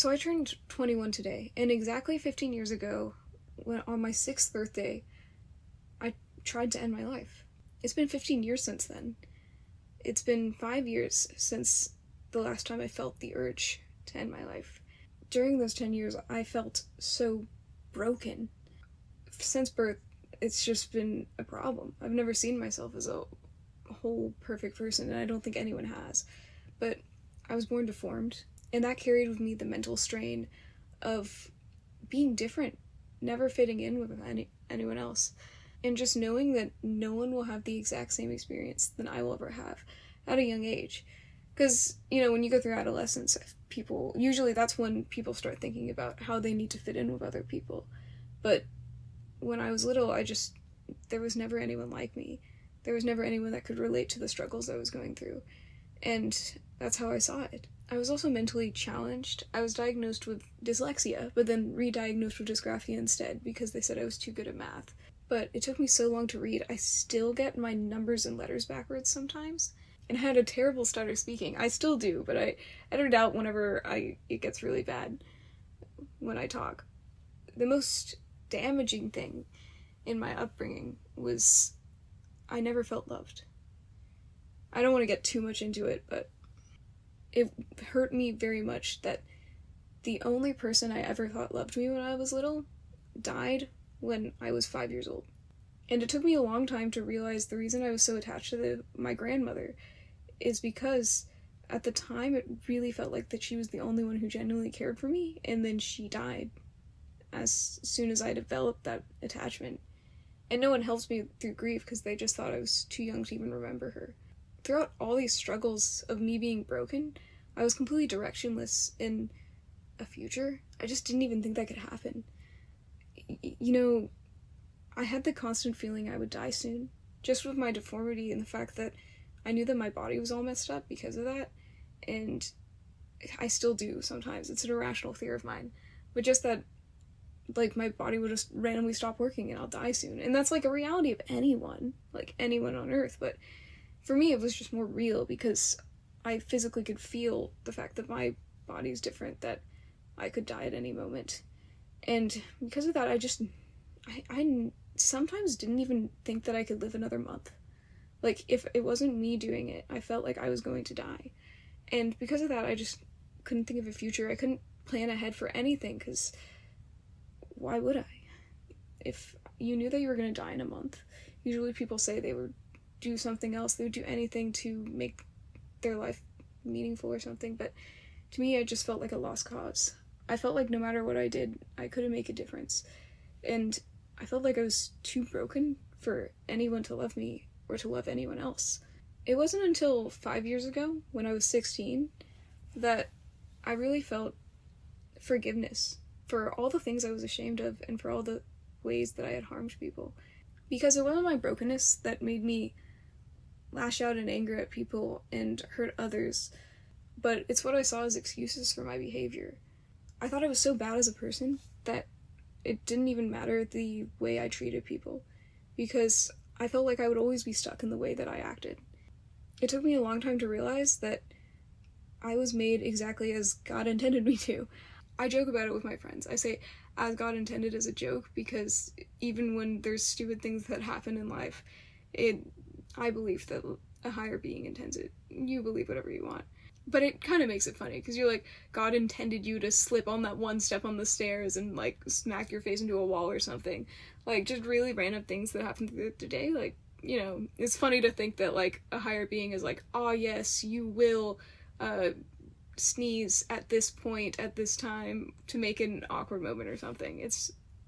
So I turned 21 today, and exactly 15 years ago, when on my 6th birthday, I tried to end my life. It's been 15 years since then. It's been 5 years since the last time I felt the urge to end my life. During those 10 years, I felt so broken. Since birth, it's just been a problem. I've never seen myself as a whole perfect person, and I don't think anyone has. But I was born deformed, and that carried with me the mental strain of being different, never fitting in with anyone else, and just knowing that no one will have the exact same experience that I will ever have at a young age. Because, when you go through adolescence, usually that's when people start thinking about how they need to fit in with other people. But when I was little, there was never anyone like me. There was never anyone that could relate to the struggles I was going through. And that's how I saw it. I was also mentally challenged. I was diagnosed with dyslexia, but then re-diagnosed with dysgraphia instead because they said I was too good at math. But it took me so long to read, I still get my numbers and letters backwards sometimes. And I had a terrible stutter speaking. I still do, but I edit it out whenever it gets really bad when I talk. The most damaging thing in my upbringing was I never felt loved. I don't want to get too much into it, but it hurt me very much that the only person I ever thought loved me when I was little died when I was 5 years old. And it took me a long time to realize the reason I was so attached to my grandmother is because at the time it really felt like that she was the only one who genuinely cared for me, and then she died as soon as I developed that attachment. And no one helps me through grief because they just thought I was too young to even remember her. Throughout all these struggles of me being broken, I was completely directionless in a future. I just didn't even think that could happen. I had the constant feeling I would die soon, just with my deformity and the fact that I knew that my body was all messed up because of that, and I still do sometimes. It's an irrational fear of mine, but just that, my body will just randomly stop working and I'll die soon. And that's, a reality of anyone on Earth, but for me, it was just more real because I physically could feel the fact that my body's different, that I could die at any moment. And because of that, I sometimes didn't even think that I could live another month. If it wasn't me doing it, I felt like I was going to die. And because of that, I just couldn't think of a future. I couldn't plan ahead for anything, because why would I? If you knew that you were going to die in a month, usually people say they would do something else, they would do anything to make their life meaningful or something, but to me, I just felt like a lost cause. I felt like no matter what I did, I couldn't make a difference. And I felt like I was too broken for anyone to love me or to love anyone else. It wasn't until 5 years ago, when I was 16, that I really felt forgiveness for all the things I was ashamed of and for all the ways that I had harmed people. Because it wasn't my brokenness that made me lash out in anger at people and hurt others, but it's what I saw as excuses for my behavior. I thought I was so bad as a person that it didn't even matter the way I treated people, because I felt like I would always be stuck in the way that I acted. It took me a long time to realize that I was made exactly as God intended me to. I joke about it with my friends. I say, as God intended, as a joke, because even when there's stupid things that happen in life, I believe that a higher being intends it. You believe whatever you want. But it kind of makes it funny, because you're like, God intended you to slip on that one step on the stairs and, smack your face into a wall or something. Just really random things that happen through the day. It's funny to think that, a higher being is like, oh yes, you will, sneeze at this point, at this time, to make an awkward moment or something.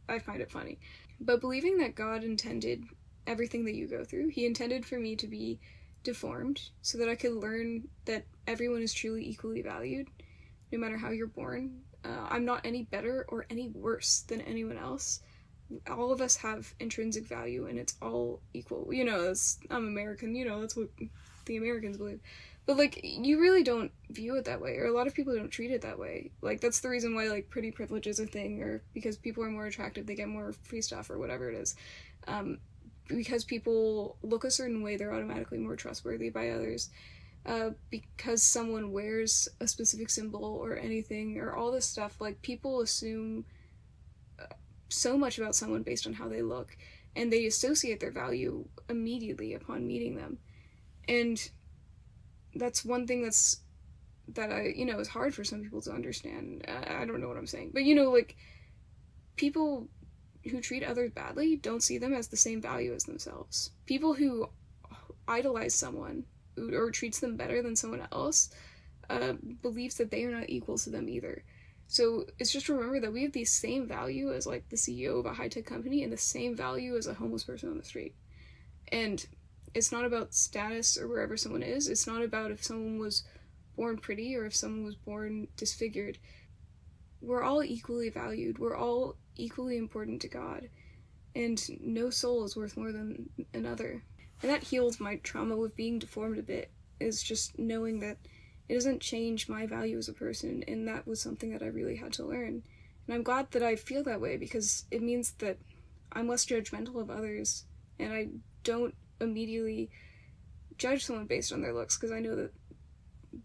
I find it funny. But believing that God intended everything that you go through, he intended for me to be deformed so that I could learn that everyone is truly equally valued, no matter how you're born. I'm not any better or any worse than anyone else. All of us have intrinsic value, and it's all equal. I'm American, that's what the Americans believe. But, you really don't view it that way, or a lot of people don't treat it that way. That's the reason why, pretty privilege is a thing, or because people are more attractive, they get more free stuff, or whatever it is. Because people look a certain way, they're automatically more trustworthy by others. because someone wears a specific symbol or anything or all this stuff. Like, people assume so much about someone based on how they look, and they associate their value immediately upon meeting them. And that's one thing that is hard for some people to understand. I don't know what I'm saying, but like, people who treat others badly don't see them as the same value as themselves. People who idolize someone or treats them better than someone else believes that they are not equal to them either. So it's just remember that we have the same value as, like, the CEO of a high-tech company and the same value as a homeless person on the street. And it's not about status or wherever someone is. It's not about if someone was born pretty or if someone was born disfigured. We're all equally valued. We're all equally important to God. And no soul is worth more than another. And that healed my trauma with being deformed a bit, is just knowing that it doesn't change my value as a person, and that was something that I really had to learn. And I'm glad that I feel that way, because it means that I'm less judgmental of others, and I don't immediately judge someone based on their looks, because I know that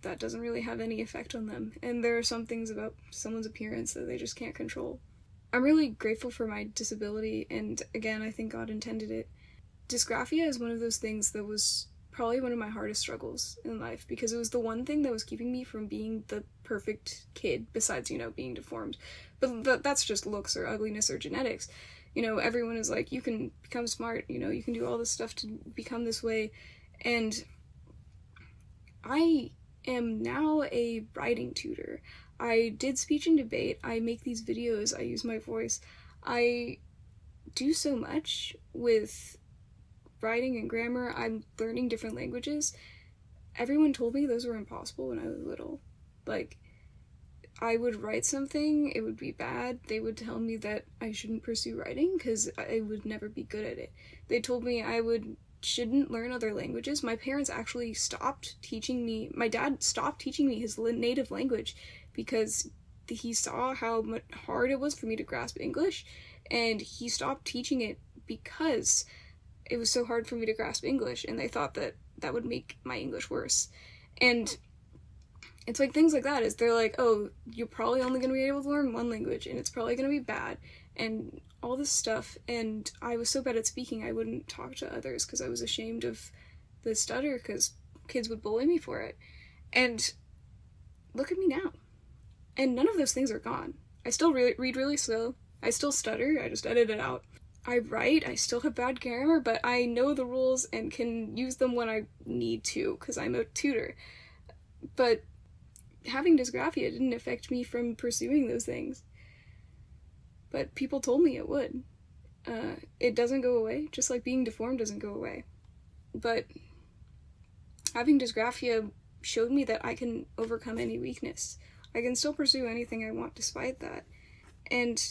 that doesn't really have any effect on them. And there are some things about someone's appearance that they just can't control. I'm really grateful for my disability, and again, I think God intended it. Dysgraphia is one of those things that was probably one of my hardest struggles in life, because it was the one thing that was keeping me from being the perfect kid, besides, being deformed. But that's just looks or ugliness or genetics. Everyone is like, you can become smart, you can do all this stuff to become this way. And I am now a writing tutor. I did speech and debate. I make these videos. I use my voice. I do so much with writing and grammar. I'm learning different languages. Everyone told me those were impossible when I was little. Like, I would write something, it would be bad. They would tell me that I shouldn't pursue writing because I would never be good at it. They told me shouldn't learn other languages. My parents actually stopped teaching me. My dad stopped teaching me his native language because he saw how hard it was for me to grasp English, and he stopped teaching it because it was so hard for me to grasp English, and they thought that that would make my English worse. And it's like things like that, is they're like, oh, you're probably only going to be able to learn one language, and it's probably going to be bad, and all this stuff. And I was so bad at speaking, I wouldn't talk to others because I was ashamed of the stutter, because kids would bully me for it. And look at me now. And none of those things are gone. I still read really slow. I still stutter. I just edit it out. I write. I still have bad grammar, but I know the rules and can use them when I need to, because I'm a tutor. But having dysgraphia didn't affect me from pursuing those things. But people told me it would. It doesn't go away, just like being deformed doesn't go away. But having dysgraphia showed me that I can overcome any weakness. I can still pursue anything I want despite that. And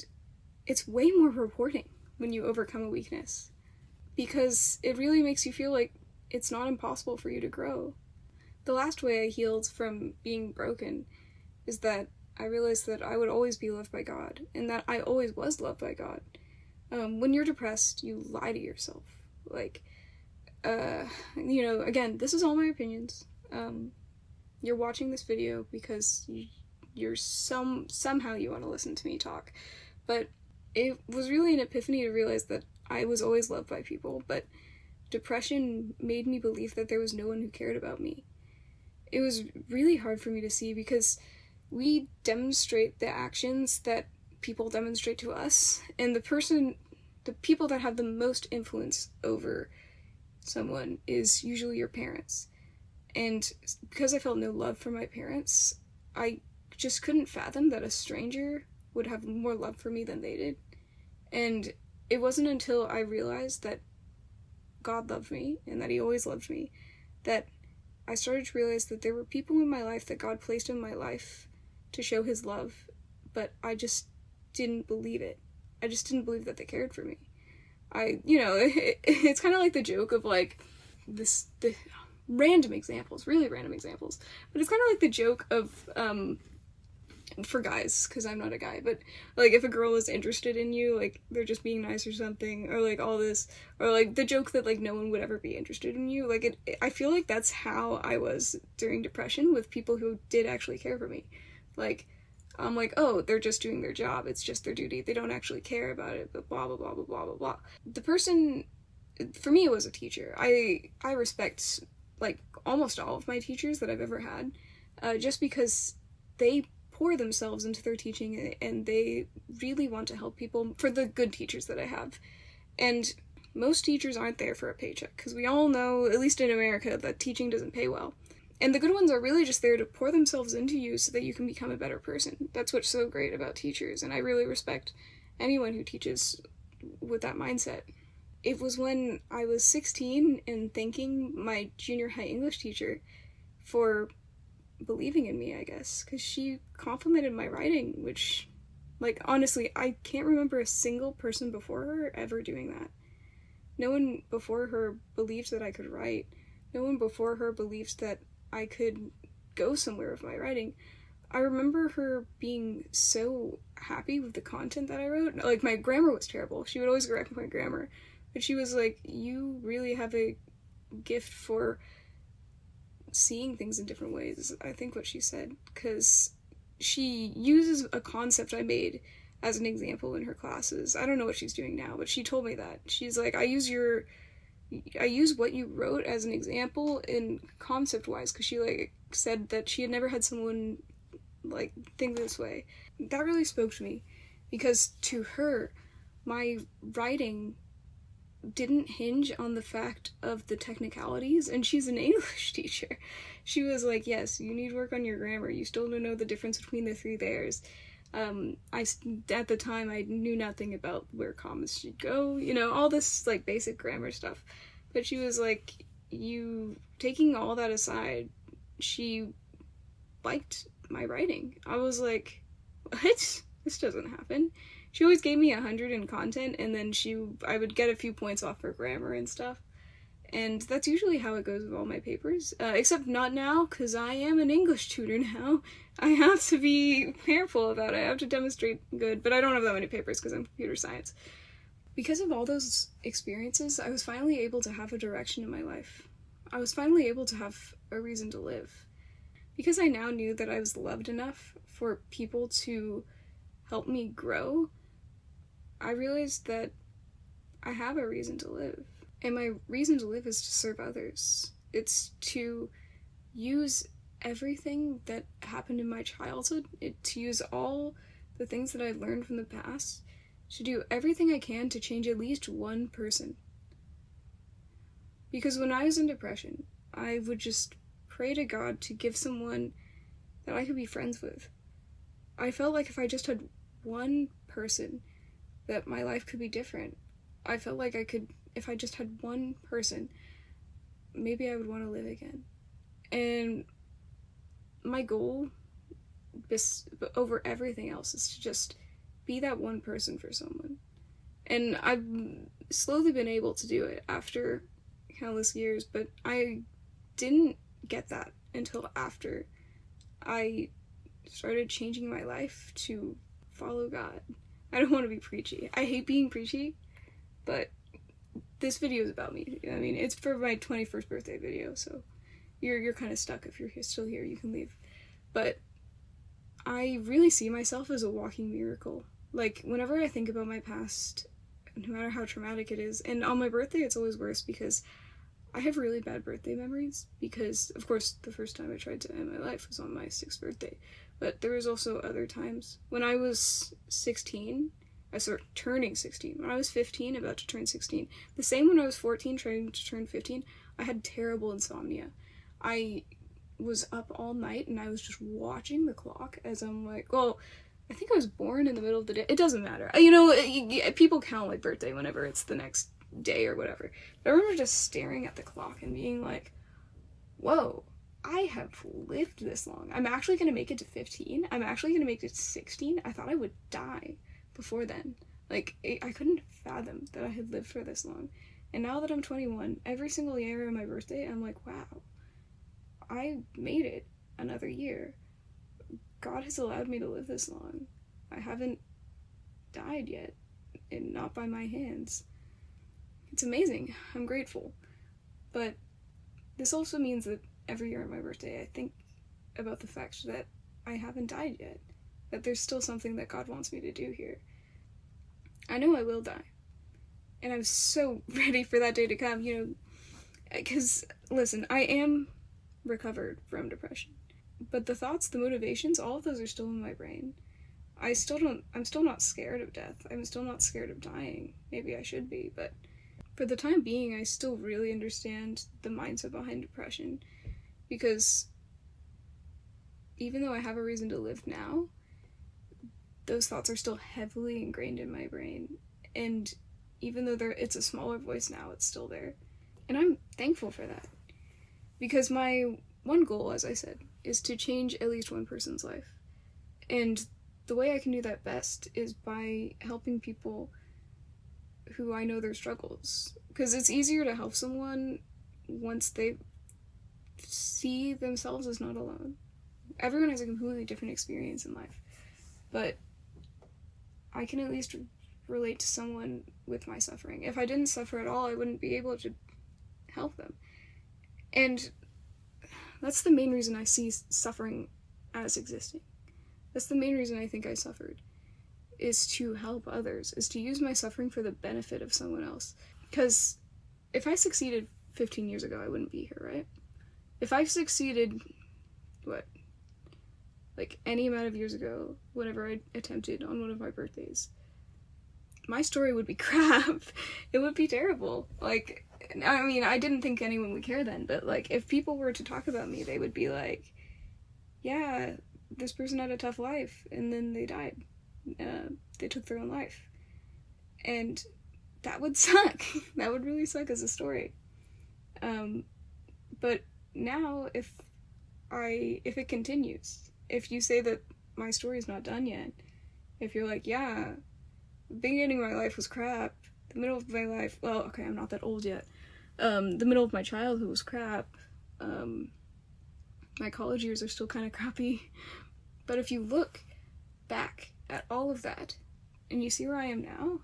it's way more rewarding when you overcome a weakness, because it really makes you feel like it's not impossible for you to grow. The last way I healed from being broken is that I realized that I would always be loved by God, and that I always was loved by God. When you're depressed, you lie to yourself. Like, again, this is all my opinions. You're watching this video because you're somehow you want to listen to me talk. But it was really an epiphany to realize that I was always loved by people, but depression made me believe that there was no one who cared about me. It was really hard for me to see, because we demonstrate the actions that people demonstrate to us, and the people that have the most influence over someone is usually your parents. And because I felt no love for my parents, I just couldn't fathom that a stranger would have more love for me than they did. And it wasn't until I realized that God loved me, and that he always loved me, that I started to realize that there were people in my life that God placed in my life to show his love, but I just didn't believe it. I just didn't believe that they cared for me. It's kind of like the joke of, like, the random examples, really random examples, but it's kind of like the joke of, for guys, because I'm not a guy, but like if a girl is interested in you, like they're just being nice or something, or like all this, or like the joke that like no one would ever be interested in you, like I feel like that's how I was during depression with people who did actually care for me. Like I'm like, oh, they're just doing their job, it's just their duty, they don't actually care about it, but blah blah blah blah blah blah blah. The person, for me, it was a teacher. I respect like almost all of my teachers that I've ever had, just because they pour themselves into their teaching and they really want to help people, for the good teachers that I have. And most teachers aren't there for a paycheck, because we all know, at least in America, that teaching doesn't pay well. And the good ones are really just there to pour themselves into you so that you can become a better person. That's what's so great about teachers, and I really respect anyone who teaches with that mindset. It was when I was 16 and thanking my junior high English teacher for believing in me, I guess, because she complimented my writing, which, like, honestly, I can't remember a single person before her ever doing that. No one before her believed that I could write. No one before her believed that I could go somewhere with my writing. I remember her being so happy with the content that I wrote. Like, my grammar was terrible. She would always correct my grammar. But she was like, you really have a gift for seeing things in different ways, I think what she said, because she uses a concept I made as an example in her classes. I don't know what she's doing now, but she told me that. She's like, I use what you wrote as an example in concept-wise, because she like said that she had never had someone like think this way. That really spoke to me, because to her, my writing didn't hinge on the fact of the technicalities, and she's an English teacher. She was like, yes, you need work on your grammar, you still don't know the difference between the three theirs. At the time, I knew nothing about where commas should go, you know, all this like basic grammar stuff. But she was like, you, taking all that aside, she liked my writing. I was like, what? This doesn't happen. She always gave me 100 in content, and then I would get a few points off for grammar and stuff. And that's usually how it goes with all my papers. Except not now, because I am an English tutor now. I have to be careful about it. I have to demonstrate good, but I don't have that many papers because I'm computer science. Because of all those experiences, I was finally able to have a direction in my life. I was finally able to have a reason to live. Because I now knew that I was loved enough for people to help me grow, I realized that I have a reason to live. And my reason to live is to serve others. It's to use everything that happened in my childhood, to use all the things that I learned from the past, to do everything I can to change at least one person. Because when I was in depression, I would just pray to God to give someone that I could be friends with. I felt like if I just had one person, that my life could be different. I felt like if I just had one person, maybe I would want to live again. And my goal, over everything else, is to just be that one person for someone. And I've slowly been able to do it after countless years, but I didn't get that until after I started changing my life to follow God. I don't want to be preachy. I hate being preachy, but this video is about me. I mean, it's for my 21st birthday video, so you're kind of stuck. If you're still here, you can leave. But I really see myself as a walking miracle. Like, whenever I think about my past, no matter how traumatic it is, and on my birthday it's always worse because I have really bad birthday memories, because, of course, the first time I tried to end my life was on my 6th birthday. But there was also other times. When I was 16, I started turning 16. When I was 15, about to turn 16. The same when I was 14, trying to turn 15, I had terrible insomnia. I was up all night, and I was just watching the clock as I'm like, well, I think I was born in the middle of the day. It doesn't matter. You know, people count my birthday whenever it's the next day or whatever. But I remember just staring at the clock and being like, whoa, I have lived this long. I'm actually going to make it to 15. I'm actually going to make it to 16. I thought I would die before then. Like, I couldn't fathom that I had lived for this long. And now that I'm 21, every single year of my birthday, I'm like, wow, I made it another year. God has allowed me to live this long. I haven't died yet, and not by my hands. It's amazing. I'm grateful. But this also means that every year on my birthday, I think about the fact that I haven't died yet. That there's still something that God wants me to do here. I know I will die. And I'm so ready for that day to come, because, listen, I am recovered from depression. But the thoughts, the motivations, all of those are still in my brain. I'm still not scared of death. I'm still not scared of dying. Maybe I should be, but for the time being, I still really understand the mindset behind depression. Because even though I have a reason to live now, those thoughts are still heavily ingrained in my brain. And even though it's a smaller voice now, it's still there. And I'm thankful for that. Because my one goal, as I said, is to change at least one person's life. And the way I can do that best is by helping people who I know their struggles. Because it's easier to help someone once they see themselves as not alone. Everyone has a completely different experience in life. But I can at least relate to someone with my suffering. If I didn't suffer at all, I wouldn't be able to help them. And that's the main reason I see suffering as existing. That's the main reason I think I suffered, is to help others, is to use my suffering for the benefit of someone else. Because if I succeeded 15 years ago, I wouldn't be here, right? If I succeeded, any amount of years ago, whenever I attempted on one of my birthdays, my story would be crap. It would be terrible. I didn't think anyone would care then, but, if people were to talk about me, they would be like, yeah, this person had a tough life, and then they died. They took their own life. And that would suck. That would really suck as a story. But now, if it continues, if you say that my story's not done yet, if you're like, yeah, the beginning of my life was crap, the middle of my life, well, okay, I'm not that old yet, the middle of my childhood was crap, my college years are still kind of crappy, but if you look back at all of that, and you see where I am now,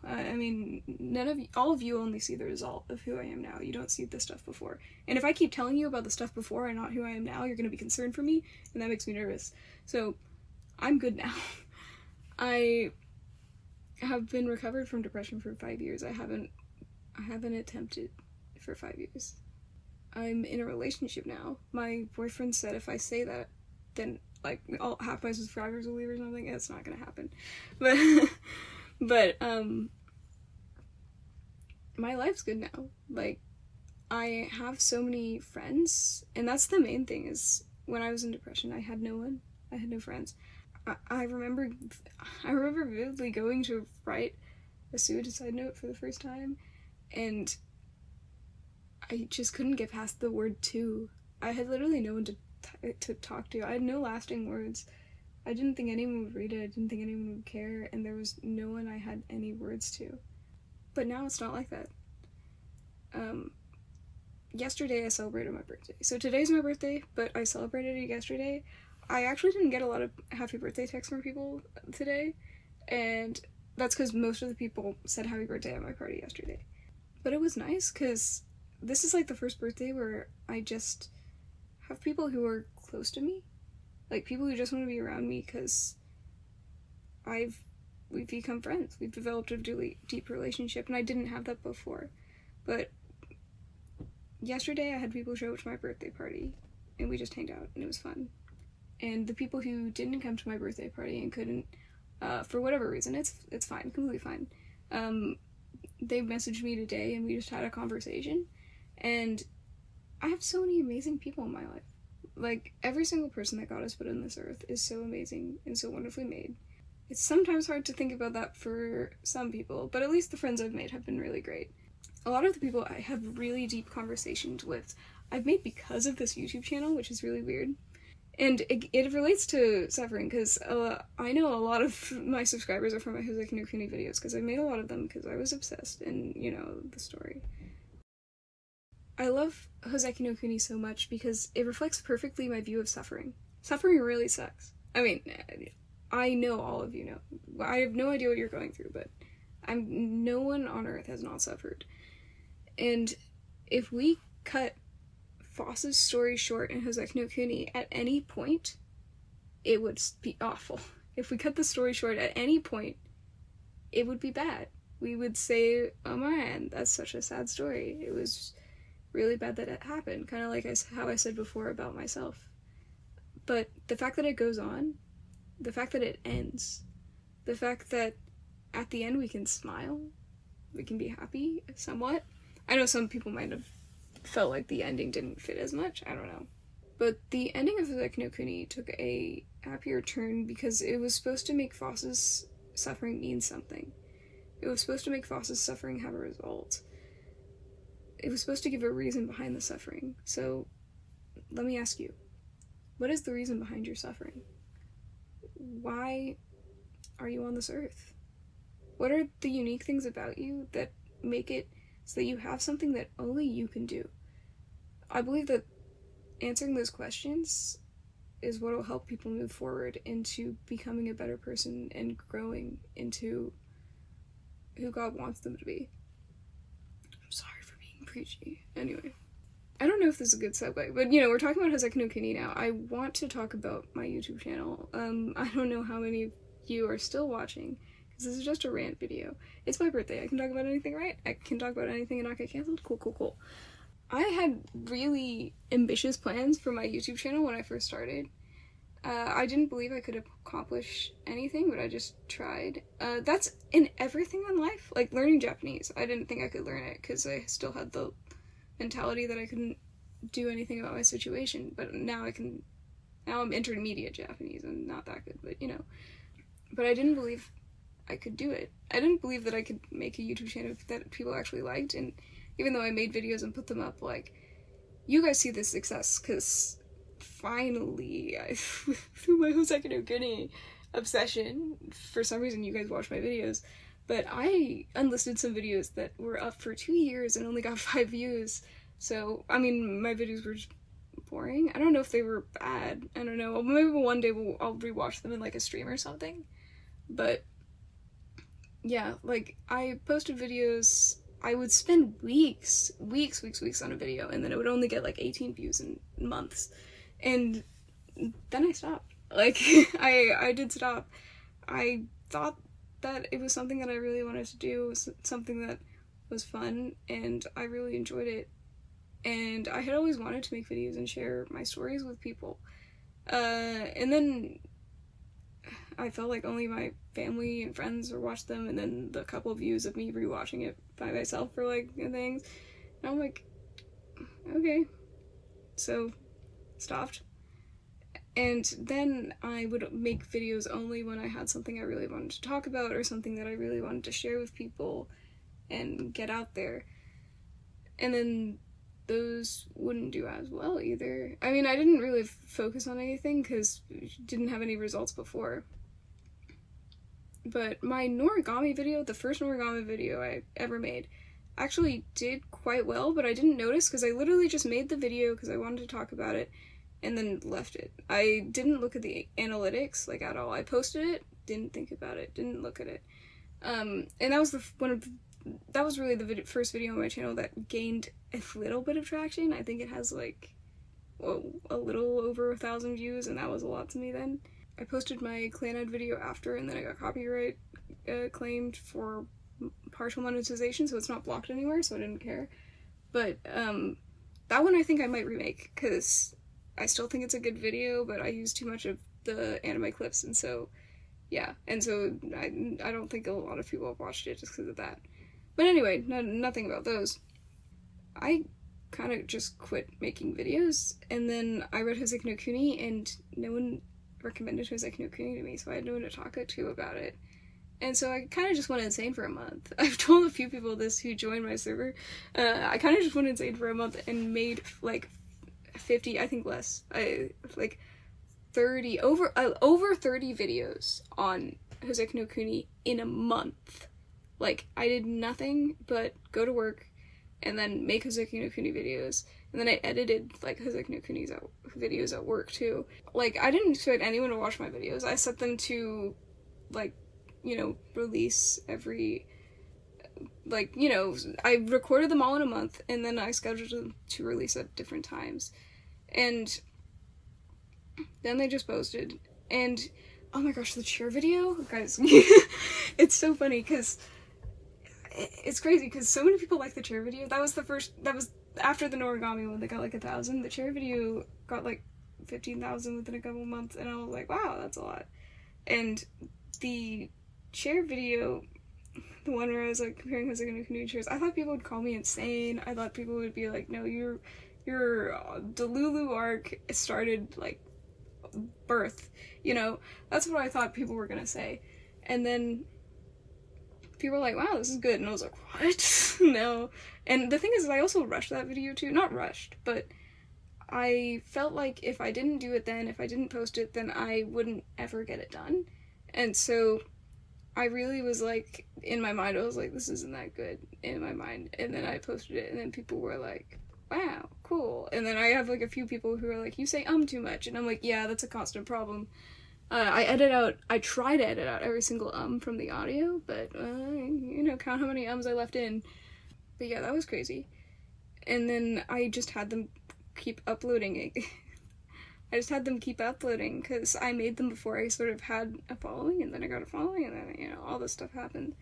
all of you only see the result of who I am now. You don't see the stuff before. And if I keep telling you about the stuff before and not who I am now, you're going to be concerned for me, and that makes me nervous. So, I'm good now. I have been recovered from depression for 5 years. I haven't attempted for 5 years. I'm in a relationship now. My boyfriend said if I say that, then half my subscribers will leave or something. It's not gonna happen. But my life's good now. I have so many friends, and that's the main thing, is when I was in depression, I had no one. I had no friends. I remember vividly going to write a suicide note for the first time, and I just couldn't get past the word "to." I had literally no one to talk to. I had no lasting words. I didn't think anyone would read it. I didn't think anyone would care, and there was no one I had any words to. But now it's not like that. Yesterday I celebrated my birthday. So today's my birthday, but I celebrated it yesterday. I actually didn't get a lot of happy birthday texts from people today, and that's because most of the people said happy birthday at my party yesterday. But it was nice, because this is the first birthday where I just have people who are close to me, people who just want to be around me, because we've become friends. We've developed a really deep relationship, and I didn't have that before. But yesterday I had people show up to my birthday party, and we just hanged out, and it was fun. And the people who didn't come to my birthday party and couldn't, for whatever reason, it's fine, completely fine. They messaged me today, and we just had a conversation, and I have so many amazing people in my life. Every single person that God has put on this earth is so amazing and so wonderfully made. It's sometimes hard to think about that for some people, but at least the friends I've made have been really great. A lot of the people I have really deep conversations with, I've made because of this YouTube channel, which is really weird. And it relates to suffering, because I know a lot of my subscribers are from my RizaCreator videos, because I made a lot of them because I was obsessed, and, the story. I love Hoseki no Kuni so much because it reflects perfectly my view of suffering. Suffering really sucks. I mean, I know all of you know. I have no idea what you're going through, but no one on earth has not suffered. And if we cut Foss's story short in Hoseki no Kuni at any point, it would be awful. If we cut the story short at any point, it would be bad. We would say, oh man, that's such a sad story. It was really bad that it happened. Kind of like how I said before about myself. But the fact that it goes on, the fact that it ends, the fact that at the end we can smile, we can be happy somewhat. I know some people might have felt like the ending didn't fit as much. I don't know. But the ending of Hoseki no Kuni took a happier turn because it was supposed to make Foss's suffering mean something. It was supposed to make Foss's suffering have a result. It was supposed to give a reason behind the suffering. So, let me ask you, what is the reason behind your suffering? Why are you on this earth? What are the unique things about you that make it so that you have something that only you can do? I believe that answering those questions is what will help people move forward into becoming a better person and growing into who God wants them to be. I'm sorry for being preachy. Anyway, I don't know if this is a good segue, but we're talking about Hoseki no Kuni now. I want to talk about my YouTube channel. I don't know how many of you are still watching, because this is just a rant video. It's my birthday. I can talk about anything, right? I can talk about anything and not get canceled? Cool. I had really ambitious plans for my YouTube channel when I first started. I didn't believe I could accomplish anything, but I just tried. That's in everything in life. Like learning Japanese. I didn't think I could learn it because I still had the mentality that I couldn't do anything about my situation. But now I'm intermediate Japanese. I'm not that good, but But I didn't believe I could do it. I didn't believe that I could make a YouTube channel that people actually liked, and even though I made videos and put them up, like, you guys see this success, because finally, through my Hoseki no Kuni obsession, for some reason you guys watch my videos, but I unlisted some videos that were up for 2 years and only got 5 views, so, I mean, my videos were just boring. I don't know if they were bad, I don't know, maybe one day I'll rewatch them in, like, a stream or something, but, yeah, like, I posted videos. I would spend weeks on a video, and then it would only get like 18 views in months. And then I stopped. Like, I did stop. I thought that it was something that I really wanted to do, was something that was fun, and I really enjoyed it. And I had always wanted to make videos and share my stories with people. And then I felt like only my family and friends would watch them, and then the couple of views of me rewatching it by myself for like things, and I'm like, okay, so stopped. And then I would make videos only when I had something I really wanted to talk about or something that I really wanted to share with people and get out there, and then those wouldn't do as well either. I mean, I didn't really focus on anything because didn't have any results before. But my Norigami video, the first Norigami video I ever made, actually did quite well, but I didn't notice because I literally just made the video because I wanted to talk about it and then left it. I didn't look at the analytics, like, at all. I posted it, didn't think about it, didn't look at it. And that was that was really the first video on my channel that gained a little bit of traction. I think it has like a little over 1,000 views, and that was a lot to me then. I posted my Clanad video after, and then I got copyright claimed for partial monetization, so it's not blocked anywhere, so I didn't care. But that one I think I might remake, because I still think it's a good video, but I used too much of the anime clips, and so yeah, and so I don't think a lot of people have watched it just because of that. But anyway, nothing about those. I kind of just quit making videos, and then I read Hoseki no Kuni, and no one recommended Hoseki no Kuni to me, so I had no one to talk to about it. And so I kind of just went insane for a month. I've told a few people this who joined my server. I kind of just went insane for a month and made like 50, I think less, like 30, over 30 videos on Hoseki no Kuni in a month. Like, I did nothing but go to work and then make Hozeki no Kuni videos. And then I edited, like, Hozeki no Kuni's videos at work, too. Like, I didn't expect anyone to watch my videos. I set them to, like, you know, release every, like, you know, I recorded them all in a month, and then I scheduled them to release at different times. And then they just posted. And, oh my gosh, the cheer video? Guys, it's so funny, because it's crazy, because so many people like the chair video. That was after the Noragami one that got like 1,000. The chair video got like 15,000 within a couple months, and I was like, wow, that's a lot. And the chair video, the one where I was like comparing Hozeki no Kuni chairs, I thought people would call me insane. I thought people would be like, no, your Delulu arc started like birth, you know? That's what I thought people were gonna say. And then people were like, wow, this is good. And I was like, what? No. And the thing is, I also rushed that video too. Not rushed, but I felt like if I didn't do it then, if I didn't post it, then I wouldn't ever get it done. And so I really was like, in my mind, I was like, this isn't that good in my mind. And then I posted it, and then people were like, wow, cool. And then I have like a few people who are like, you say too much. And I'm like, yeah, that's a constant problem. I try to edit out every single from the audio, but, you know, count how many I left in. But yeah, that was crazy. And then I just had them keep uploading it. I just had them keep uploading, because I made them before I sort of had a following, and then I got a following, and then, you know, all this stuff happened.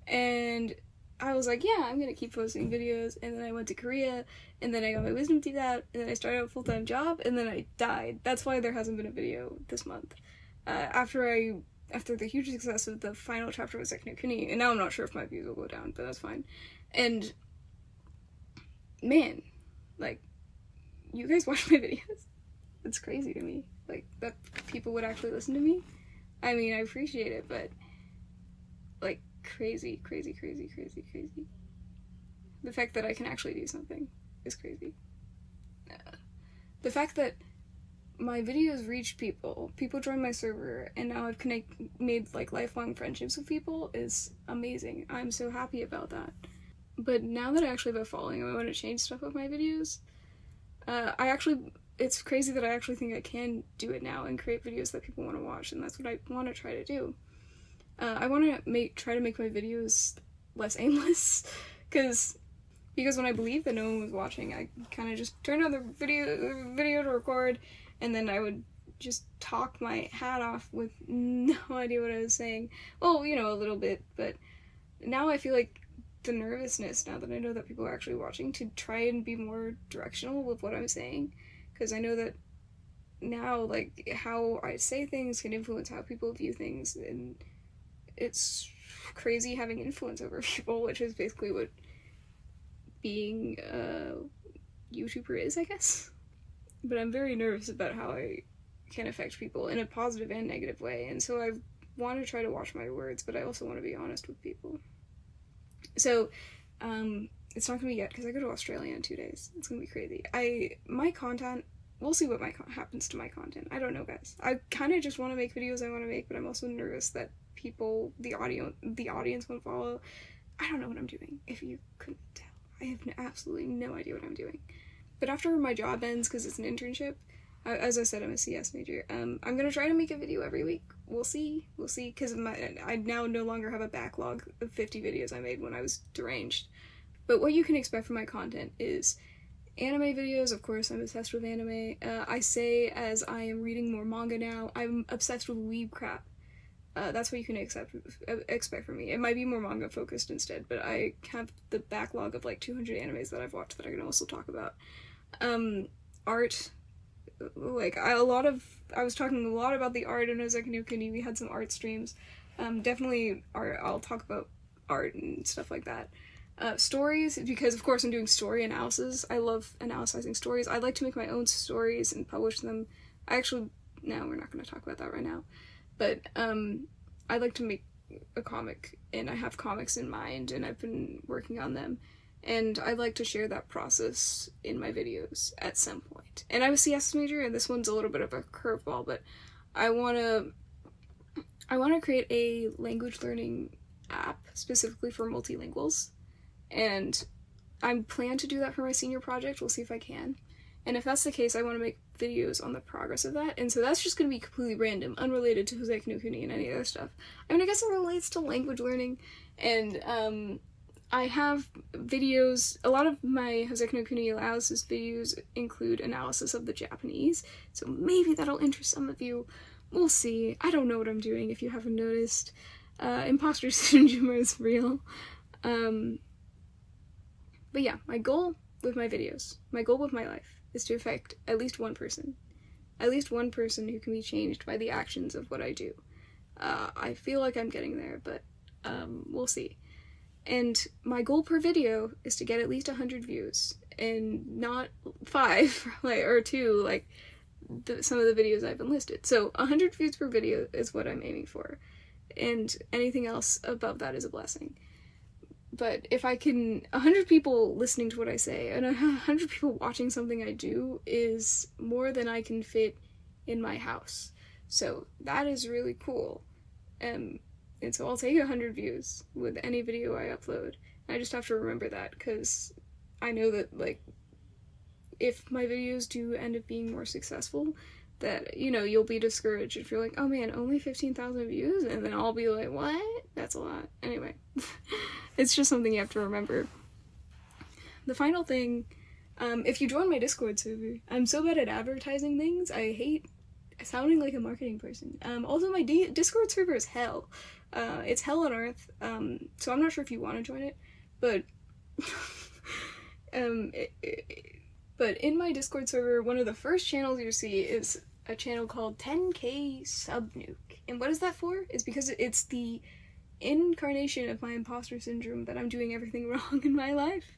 And I was like, yeah, I'm gonna keep posting videos, and then I went to Korea, and then I got my wisdom teeth out, and then I started a full-time job, and then I died. That's why there hasn't been a video this month. After the huge success of the final chapter of Hozeki no Kuni, and now I'm not sure if my views will go down, but that's fine. And, man, like, you guys watch my videos? It's crazy to me, like, that people would actually listen to me. I mean, I appreciate it, but, like, crazy. The fact that I can actually do something is crazy. The fact that my videos reach people join my server, and now I've made, like, lifelong friendships with people is amazing. I'm so happy about that. But now that I actually have a following, I want to change stuff with my videos. It's crazy that I actually think I can do it now and create videos that people want to watch, and that's what I want to try to do. I want to try to make my videos less aimless, because when I believed that no one was watching, I kind of just turned on the video to record, and then I would just talk my hat off with no idea what I was saying. Well, you know, a little bit, but now I feel like the nervousness, now that I know that people are actually watching, to try and be more directional with what I'm saying, because I know that now, like, how I say things can influence how people view things, and it's crazy having influence over people, which is basically what being a YouTuber is, I guess. But I'm very nervous about how I can affect people in a positive and negative way, and so I want to try to watch my words, but I also want to be honest with people. So, it's not gonna be yet, because I go to Australia in 2 days. It's gonna be crazy. My content, we'll see what happens to my content. I don't know, guys. I kind of just want to make videos I want to make, but I'm also nervous that people, the audience won't follow. I don't know what I'm doing, if you couldn't tell. I have absolutely no idea what I'm doing. But after my job ends, because it's an internship, as I said, I'm a CS major, I'm gonna try to make a video every week. We'll see, because I now no longer have a backlog of 50 videos I made when I was deranged. But what you can expect from my content is anime videos. Of course, I'm obsessed with anime. I say as I am reading more manga now, I'm obsessed with weeb crap. That's what you can expect from me. It might be more manga focused instead, but I have the backlog of like 200 animes that I've watched that I can also talk about. Art, like, I was talking a lot about the art in Hozeki no Kuni. We had some art streams. Definitely art. I'll talk about art and stuff like that. Stories, because of course I'm doing story analysis. I love analyzing stories. I like to make my own stories and publish them. No, we're not going to talk about that right now. But I like to make a comic, and I have comics in mind, and I've been working on them. And I'd like to share that process in my videos at some point. And I'm a CS major, and this one's a little bit of a curveball, but I want to create a language learning app specifically for multilinguals. And I plan to do that for my senior project. We'll see if I can. And if that's the case, I want to make videos on the progress of that. And so that's just going to be completely random, unrelated to Hoseki no Kuni and any other stuff. I mean, I guess it relates to language learning. And I have videos, a lot of my Hoseki no Kuni analysis videos include analysis of the Japanese. So maybe that'll interest some of you. We'll see. I don't know what I'm doing if you haven't noticed. Imposter syndrome is real. But yeah, my goal with my videos, my goal with my life, is to affect at least one person. At least one person who can be changed by the actions of what I do. I feel like I'm getting there, but we'll see. And my goal per video is to get at least 100 views, and not 5, or 2, like some of the videos I've enlisted. So 100 views per video is what I'm aiming for, and anything else above that is a blessing. But if I can, 100 people listening to what I say, and 100 people watching something I do is more than I can fit in my house. So that is really cool. And so I'll take 100 views with any video I upload. I just have to remember that, because I know that, like, if my videos do end up being more successful, that, you know, you'll be discouraged if you're like, oh man, only 15,000 views? And then I'll be like, what? That's a lot. Anyway, it's just something you have to remember. The final thing, if you join my Discord server, I'm so bad at advertising things, I hate sounding like a marketing person. Also, my Discord server is hell. It's hell on earth, so I'm not sure if you want to join it, but but in my Discord server, one of the first channels you see is a channel called 10K Sub Nuke. And what is that for? It's because it's the incarnation of my imposter syndrome that I'm doing everything wrong in my life.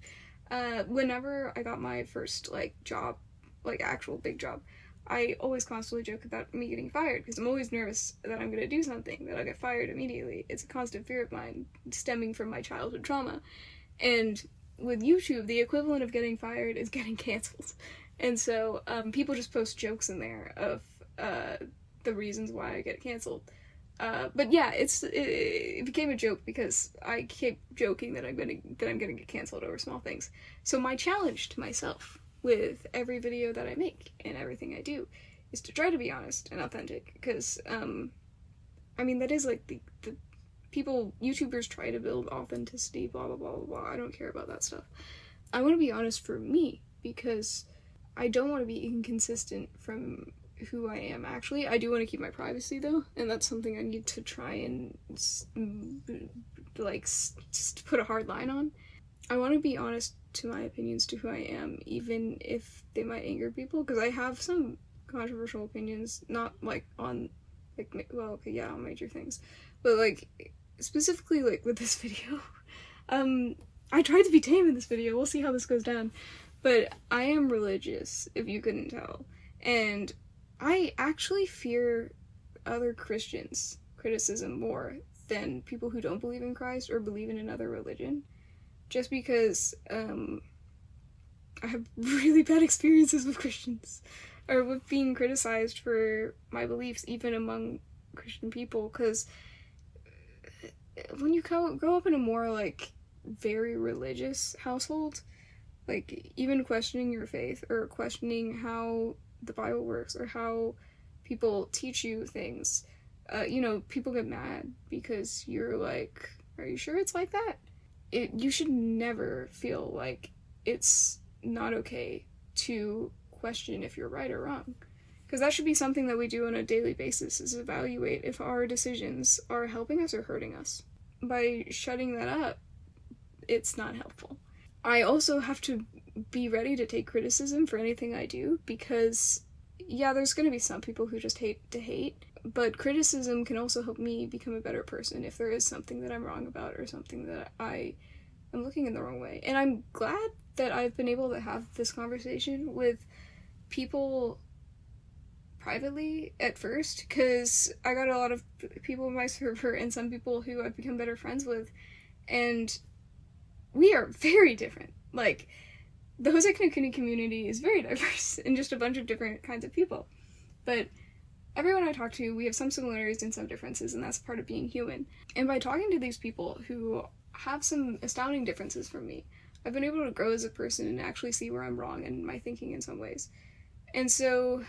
Whenever I got my first, like, job, like, actual big job, I always constantly joke about me getting fired, because I'm always nervous that I'm gonna do something, that I'll get fired immediately. It's a constant fear of mine, stemming from my childhood trauma. And with YouTube, the equivalent of getting fired is getting canceled. And so, people just post jokes in there of, the reasons why I get canceled. But yeah, it became a joke because I keep joking that I'm gonna get canceled over small things. So my challenge to myself with every video that I make and everything I do is to try to be honest and authentic, because I mean, that is like the people, YouTubers try to build authenticity, blah blah blah blah blah. I don't care about that stuff. I want to be honest for me, because I don't want to be inconsistent from who I am. Actually, I do want to keep my privacy though, and that's something I need to try and like just put a hard line on. I want to be honest to my opinions, to who I am, even if they might anger people, because I have some controversial opinions, not like on, like, well, okay, yeah, on major things, but like specifically like with this video. I tried to be tame in this video. We'll see how this goes down, but I am religious, if you couldn't tell, and I actually fear other Christians' criticism more than people who don't believe in Christ or believe in another religion. Just because I have really bad experiences with Christians, or with being criticized for my beliefs, even among Christian people, because when you grow up in a more, like, very religious household, like, even questioning your faith, or questioning how the Bible works, or how people teach you things, you know, people get mad because you're like, are you sure it's like that? You should never feel like it's not okay to question if you're right or wrong. Because that should be something that we do on a daily basis, is evaluate if our decisions are helping us or hurting us. By shutting that up, it's not helpful. I also have to be ready to take criticism for anything I do, because, yeah, there's going to be some people who just hate to hate, but criticism can also help me become a better person if there is something that I'm wrong about, or something that I am looking in the wrong way. And I'm glad that I've been able to have this conversation with people privately at first, because I got a lot of people in my server and some people who I've become better friends with, and we are very different. Like, the Hoseki no Kuni community is very diverse in just a bunch of different kinds of people. But everyone I talk to, we have some similarities and some differences, and that's part of being human. And by talking to these people who have some astounding differences from me, I've been able to grow as a person and actually see where I'm wrong in my thinking in some ways. And so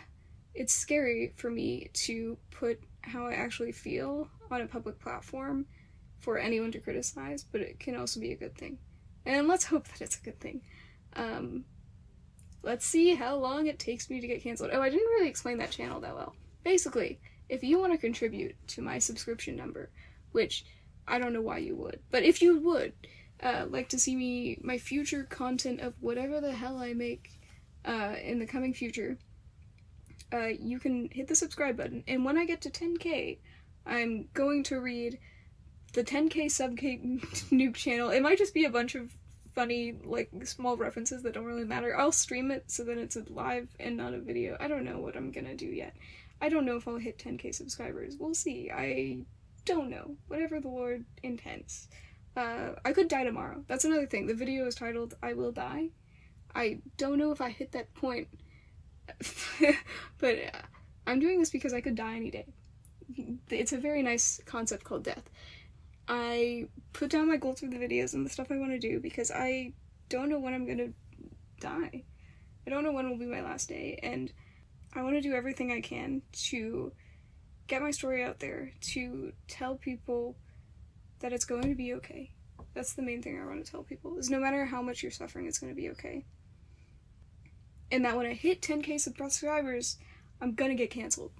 it's scary for me to put how I actually feel on a public platform for anyone to criticize, but it can also be a good thing. And let's hope that it's a good thing. Let's see how long it takes me to get canceled. Oh, I didn't really explain that channel that well. Basically, if you want to contribute to my subscription number, which I don't know why you would, but if you would like to see my future content of whatever the hell I make in the coming future, you can hit the subscribe button, and when I get to 10k, I'm going to read the 10k sub-K nuke channel. It might just be a bunch of funny, like, small references that don't really matter. I'll stream it so that it's a live and not a video. I don't know what I'm gonna do yet. I don't know if I'll hit 10k subscribers. We'll see. I don't know. Whatever the Lord intends. I could die tomorrow. That's another thing. The video is titled, I Will Die. I don't know if I hit that point. But I'm doing this because I could die any day. It's a very nice concept called death. I put down my goals for the videos and the stuff I want to do because I don't know when I'm gonna die. I don't know when will be my last day, and I want to do everything I can to get my story out there, to tell people that it's going to be okay. That's the main thing I want to tell people, is no matter how much you're suffering, it's going to be okay. And that when I hit 10k subscribers, I'm gonna get canceled.